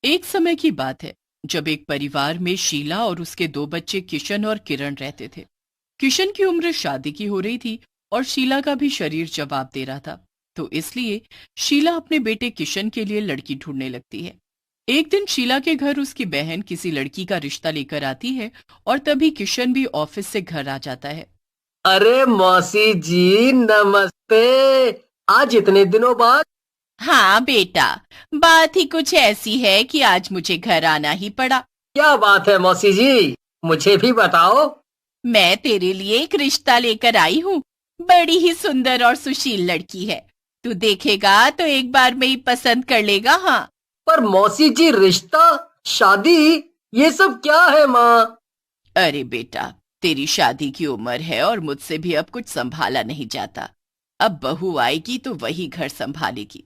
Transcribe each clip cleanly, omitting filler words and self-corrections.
एक समय की बात है जब एक परिवार में शीला और उसके दो बच्चे किशन और किरण रहते थे। किशन की उम्र शादी की हो रही थी और शीला का भी शरीर जवाब दे रहा था। तो इसलिए शीला अपने बेटे किशन के लिए लड़की ढूंढने लगती है। एक दिन शीला के घर उसकी बहन किसी लड़की का रिश्ता लेकर आती है और तभी किशन भी ऑफिस से घर आ जाता है। अरे मौसी जी, नमस्ते। आज इतने दिनों बाद। हाँ बेटा, बात ही कुछ ऐसी है कि आज मुझे घर आना ही पड़ा। क्या बात है मौसी जी, मुझे भी बताओ। मैं तेरे लिए एक रिश्ता लेकर आई हूँ। बड़ी ही सुंदर और सुशील लड़की है। तू देखेगा तो एक बार में ही पसंद कर लेगा। हाँ। पर मौसी जी, रिश्ता, शादी, ये सब क्या है माँ? अरे बेटा, तेरी शादी की उम्र है और मुझसे भी अब कुछ संभाला नहीं जाता। अब बहू आएगी तो वही घर संभालेगी।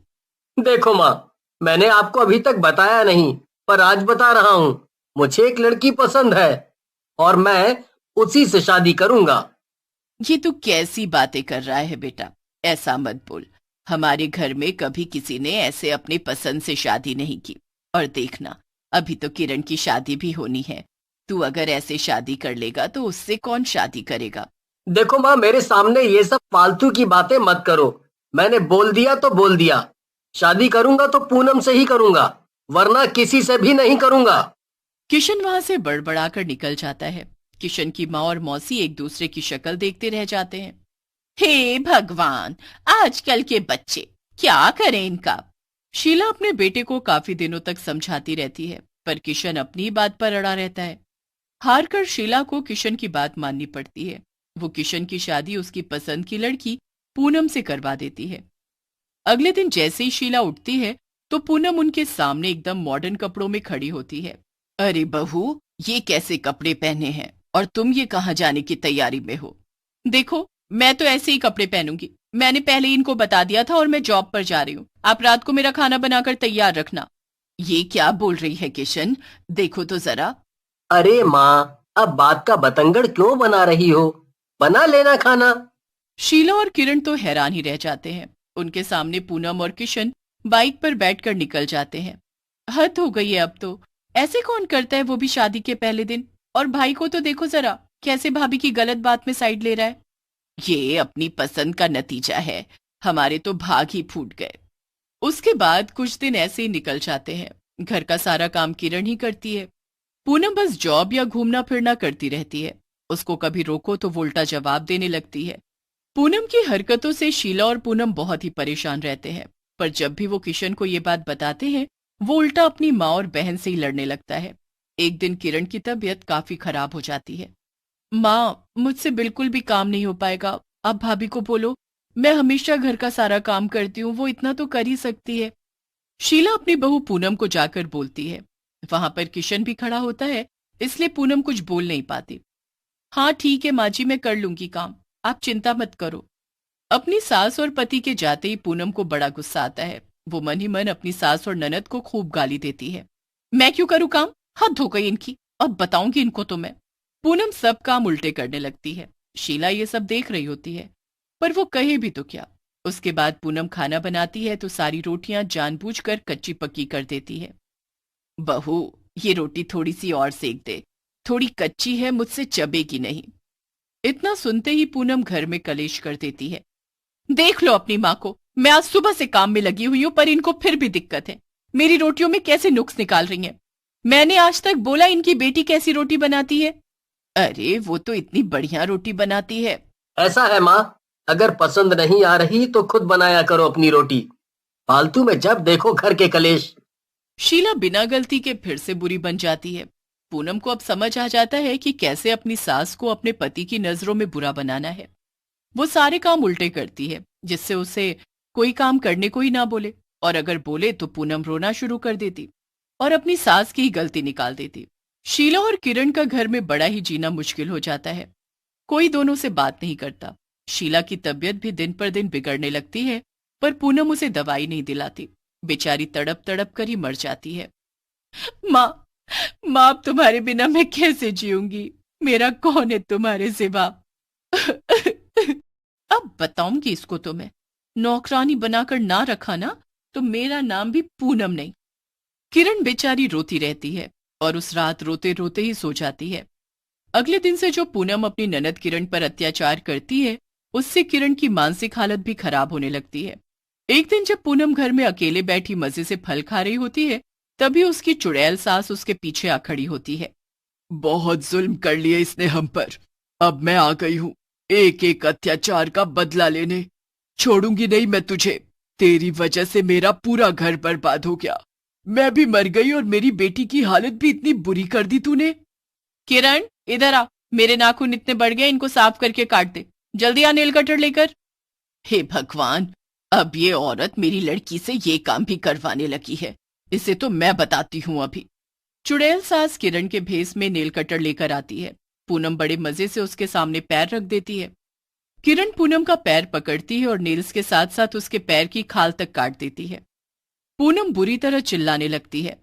देखो माँ, मैंने आपको अभी तक बताया नहीं, पर आज बता रहा हूँ। मुझे एक लड़की पसंद है और मैं उसी से शादी करूंगा। ये तू कैसी बातें कर रहा है बेटा? ऐसा मत बोल। हमारे घर में कभी किसी ने ऐसे अपनी पसंद से शादी नहीं की। और देखना, अभी तो किरण की शादी भी होनी है। तू अगर ऐसे शादी कर लेगा तो उससे कौन शादी करेगा? देखो माँ, मेरे सामने ये सब फालतू की बातें मत करो। मैंने बोल दिया तो बोल दिया। शादी करूंगा तो पूनम से ही करूंगा, वरना किसी से भी नहीं करूंगा। किशन वहां से बड़बड़ाकर निकल जाता है। किशन की माँ और मौसी एक दूसरे की शक्ल देखते रह जाते हैं। हे भगवान, आजकल के बच्चे, क्या करें इनका। शीला अपने बेटे को काफी दिनों तक समझाती रहती है, पर किशन अपनी बात पर अड़ा रहता है। हार कर शीला को किशन की बात माननी पड़ती है। वो किशन की शादी उसकी पसंद की लड़की पूनम से करवा देती है। अगले दिन जैसे ही शीला उठती है तो पूनम उनके सामने एकदम मॉडर्न कपड़ों में खड़ी होती है। अरे बहू, ये कैसे कपड़े पहने हैं और तुम ये कहाँ जाने की तैयारी में हो? देखो, मैं तो ऐसे ही कपड़े पहनूंगी। मैंने पहले ही इनको बता दिया था और मैं जॉब पर जा रही हूँ। आप रात को मेरा खाना बनाकर तैयार रखना। ये क्या बोल रही है किशन? देखो तो जरा। अरे माँ, अब बात का बतंगड़ क्यों बना रही हो? बना लेना खाना। शीला और किरण तो हैरान ही रह जाते हैं। उनके सामने पूनम और किशन बाइक पर बैठकर निकल जाते हैं। हद हो गई है अब तो। ऐसे कौन करता है, वो भी शादी के पहले दिन। और भाई को तो देखो जरा, कैसे भाभी की गलत बात में साइड ले रहा है। ये अपनी पसंद का नतीजा है। हमारे तो भाग ही फूट गए। उसके बाद कुछ दिन ऐसे ही निकल जाते हैं। घर का सारा काम किरण ही करती है। पूनम बस जॉब या घूमना फिरना करती रहती है। उसको कभी रोको तो वो उल्टा जवाब देने लगती है। पूनम की हरकतों से शीला और पूनम बहुत ही परेशान रहते हैं। पर जब भी वो किशन को ये बात बताते हैं, वो उल्टा अपनी माँ और बहन से ही लड़ने लगता है। एक दिन किरण की तबीयत काफी खराब हो जाती है। माँ, मुझसे बिल्कुल भी काम नहीं हो पाएगा। आप भाभी को बोलो, मैं हमेशा घर का सारा काम करती हूँ, वो इतना तो कर ही सकती है। शीला अपनी बहू पूनम को जाकर बोलती है। वहां पर किशन भी खड़ा होता है, इसलिए पूनम कुछ बोल नहीं पाती। हाँ ठीक है माँ जी, मैं कर लूंगी काम, आप चिंता मत करो। अपनी सास और पति के जाते ही पूनम को बड़ा गुस्सा आता है। वो मन ही मन अपनी सास और ननद को खूब गाली देती है। मैं क्यों करूँ काम? हद हो गई इनकी। अब बताऊंगी इनको तो मैं। पूनम सब काम उल्टे करने लगती है। शीला ये सब देख रही होती है, पर वो कहे भी तो क्या। उसके बाद पूनम खाना बनाती है तो सारी रोटियां जानबूझकर कच्ची पक्की कर देती है। बहू, ये रोटी थोड़ी सी और सेक दे। थोड़ी कच्ची है, मुझसे चबेगी नहीं। इतना सुनते ही पूनम घर में कलेश कर देती है। देख लो अपनी माँ को, मैं आज सुबह से काम में लगी हुई हूं पर इनको फिर भी दिक्कत है। मेरी रोटियों में कैसे नुक्स निकाल रही हैं। मैंने आज तक बोला इनकी बेटी कैसी रोटी बनाती है? अरे वो तो इतनी बढ़िया रोटी बनाती है। ऐसा है माँ, अगर पसंद नहीं आ रही तो खुद बनाया करो अपनी रोटी। फालतू में जब देखो घर के कलेश। शीला बिना गलती के फिर से बुरी बन जाती है। पूनम को अब समझ आ जाता है कि कैसे अपनी सास को अपने पति की नजरों में बुरा बनाना है। वो सारे काम उल्टे करती है, जिससे उसे कोई काम करने को ही ना बोले। और अगर बोले तो पूनम रोना शुरू कर देती और अपनी सास की ही गलती निकाल देती। शीला और किरण का घर में बड़ा ही जीना मुश्किल हो जाता है। कोई दोनों से बात नहीं करता। शीला की तबीयत भी दिन पर दिन बिगड़ने लगती है, पर पूनम उसे दवाई नहीं दिलाती। बेचारी तड़प तड़प कर ही मर जाती है। माँ, माँ, अब तुम्हारे बिना मैं कैसे जीऊंगी? मेरा कौन है तुम्हारे सिवा? अब बताऊंगी इसको तो मैं। नौकरानी बनाकर ना रखा ना, तो मेरा नाम भी पूनम नहीं। किरण बेचारी रोती रहती है और उस रात रोते रोते ही सो जाती है। अगले दिन से जो पूनम अपनी ननद किरण पर अत्याचार करती है, उससे किरण की मानसिक हालत भी खराब होने लगती है। एक दिन जब पूनम घर में अकेले बैठी मजे से फल खा रही होती है, तभी उसकी चुड़ैल सास उसके पीछे आ खड़ी होती है। बहुत जुल्म कर लिया इसने हम पर, अब मैं आ गई हूँ एक एक अत्याचार का बदला लेने। छोड़ूंगी नहीं मैं तुझे, तेरी वजह से मेरा पूरा घर बर्बाद हो गया। मैं भी मर गई और मेरी बेटी की हालत भी इतनी बुरी कर दी तूने। किरण इधर आ, मेरे नाखून इतने बढ़ गए, इनको साफ करके काट दे। जल्दी आ नेल कटर लेकर। हे भगवान, अब ये औरत मेरी लड़की से ये काम भी करवाने लगी है, इसे तो मैं बताती हूँ अभी। चुड़ैल सास किरण के भेस में नेल कटर लेकर आती है। पूनम बड़े मजे से उसके सामने पैर रख देती है। किरण पूनम का पैर पकड़ती है और नेल्स के साथ साथ उसके पैर की खाल तक काट देती है। पूनम बुरी तरह चिल्लाने लगती है,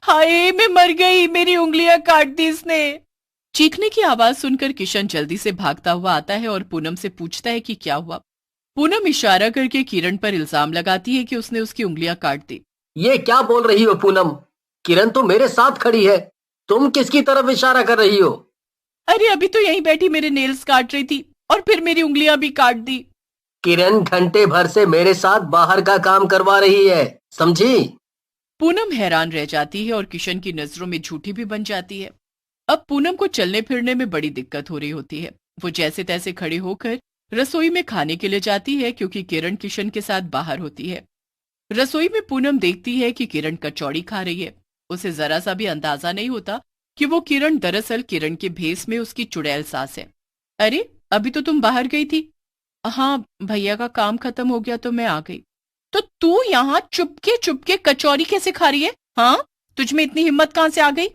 हाय मैं मर गई, मेरी उंगलियां काट दी इसने। चीखने की आवाज सुनकर किशन जल्दी से भागता हुआ आता है और पूनम से पूछता है कि क्या हुआ। पूनम इशारा करके किरण पर इल्जाम लगाती है कि उसने उसकी उंगलियां काट दी। ये क्या बोल रही हो पूनम? किरण तो मेरे साथ खड़ी है, तुम किसकी तरफ इशारा कर रही हो? अरे अभी तो यहीं बैठी मेरे नेल्स काट रही थी और फिर मेरी उंगलियां भी काट दी। किरण घंटे भर से मेरे साथ बाहर का काम करवा रही है, समझी? पूनम हैरान रह जाती है और किशन की नजरों में झूठी भी बन जाती है। अब पूनम को चलने फिरने में बड़ी दिक्कत हो रही होती है। वो जैसे तैसे खड़े होकर रसोई में खाने के लिए जाती है, क्योंकि किरण किशन के साथ बाहर होती है। रसोई में पूनम देखती है कि किरण कचौड़ी खा रही है। उसे जरा सा भी अंदाजा नहीं होता कि वो किरण दरअसल किरण के भेस में उसकी चुड़ैल सास है। अरे अभी तो तुम बाहर गई थी। हाँ भैया का काम खत्म हो गया तो मैं आ गई। तो तू यहाँ चुपके चुपके कचौरी कैसे खा रही है? हाँ, तुझ में इतनी हिम्मत कहाँ से आ गई?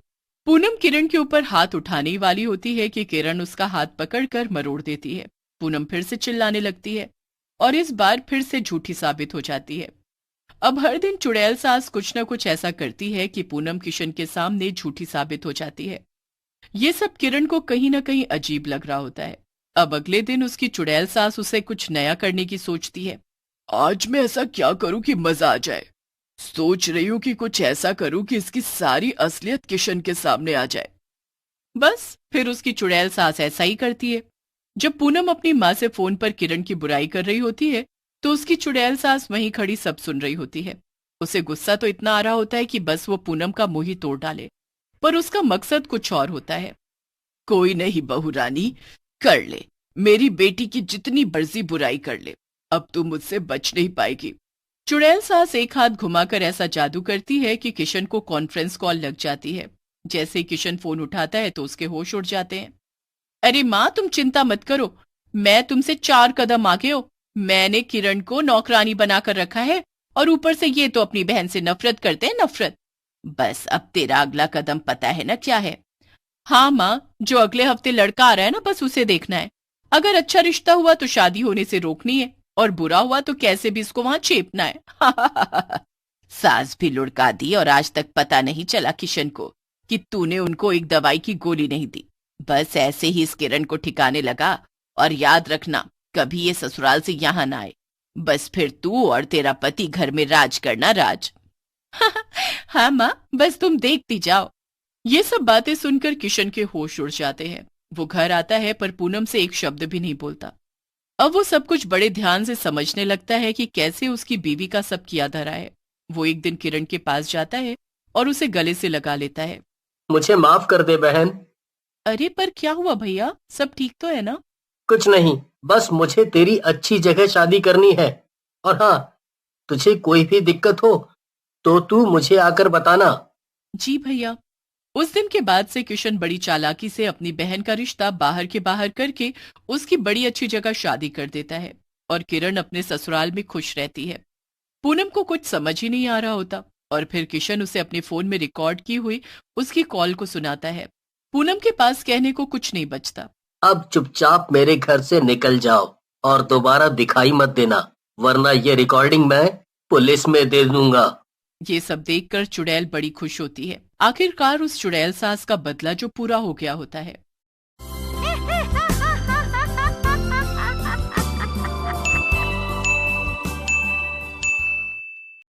पूनम किरण के ऊपर हाथ उठाने ही वाली होती है कि किरण उसका हाथ पकड़कर मरोड़ देती है। पूनम फिर से चिल्लाने लगती है और इस बार फिर से झूठी साबित हो जाती है। अब हर दिन चुड़ैल सास कुछ न कुछ ऐसा करती है कि पूनम किशन के सामने झूठी साबित हो जाती है। ये सब किरण को कहीं न कहीं अजीब लग रहा होता है। अब अगले दिन उसकी चुड़ैल सास उसे कुछ नया करने की सोचती है। आज मैं ऐसा क्या करूं कि मजा आ जाए। सोच रही हूं कि कुछ ऐसा करूं कि इसकी सारी असलियत किशन के सामने आ जाए। बस फिर उसकी चुड़ैल सास ऐसा ही करती है। जब पूनम अपनी माँ से फोन पर किरण की बुराई कर रही होती है, तो उसकी चुड़ैल सास वहीं खड़ी सब सुन रही होती है। उसे गुस्सा तो इतना आ रहा होता है कि बस वो पूनम का मुंह ही तोड़ डाले, पर उसका मकसद कुछ और होता है। कोई नहीं बहू रानी, कर ले, मेरी बेटी की जितनी मर्जी बुराई कर ले, अब तू मुझसे बच नहीं पाएगी। चुड़ैल सास एक हाथ घुमाकर ऐसा जादू करती है कि किशन को कॉन्फ्रेंस कॉल लग जाती है। जैसे ही किशन फोन उठाता है तो उसके होश उड़ जाते हैं। अरे माँ तुम चिंता मत करो, मैं तुमसे 4 कदम आगे हो। मैंने किरण को नौकरानी बनाकर रखा है और ऊपर से ये तो अपनी बहन से नफरत करते हैं, नफरत। बस अब तेरा अगला कदम पता है ना क्या है? हाँ माँ, जो अगले हफ्ते लड़का आ रहा है ना, बस उसे देखना है। अगर अच्छा रिश्ता हुआ तो शादी होने से रोकनी है, और बुरा हुआ तो कैसे भी इसको वहां चेपना है। सास भी लुढ़का दी और आज तक पता नहीं चला किशन को कि तूने उनको एक दवाई की गोली नहीं दी। बस ऐसे ही इस किरण को ठिकाने लगा, और याद रखना कभी ये ससुराल से यहाँ ना आए। बस फिर तू और तेरा पति घर में राज करना, राज। हाँ माँ, बस तुम देखती जाओ। ये सब बातें सुनकर किशन के होश उड़ जाते हैं। वो घर आता है पर पूनम से एक शब्द भी नहीं बोलता। अब वो सब कुछ बड़े ध्यान से समझने लगता है कि कैसे उसकी बीवी का सब किया धरा है। वो एक दिन किरण के पास जाता है और उसे गले से लगा लेता है। मुझे माफ कर दे बहन। अरे पर क्या हुआ भैया, सब ठीक तो है ना? कुछ नहीं, बस मुझे तेरी अच्छी जगह शादी करनी है। और हाँ, तुझे कोई भी दिक्कत हो तो तू मुझे आकर बताना। जी भैया। उस दिन के बाद से किशन बड़ी चालाकी से अपनी बहन का रिश्ता बाहर के बाहर करके उसकी बड़ी अच्छी जगह शादी कर देता है, और किरण अपने ससुराल में खुश रहती है। पूनम को कुछ समझ ही नहीं आ रहा होता, और फिर किशन उसे अपने फोन में रिकॉर्ड की हुई उसकी कॉल को सुनाता है। पूनम के पास कहने को कुछ नहीं बचता। अब चुपचाप मेरे घर से निकल जाओ और दोबारा दिखाई मत देना, वरना ये रिकॉर्डिंग मैं पुलिस में दे दूंगा। ये सब देखकर चुड़ैल बड़ी खुश होती है। आखिरकार उस चुड़ैल सास का बदला जो पूरा हो गया होता है।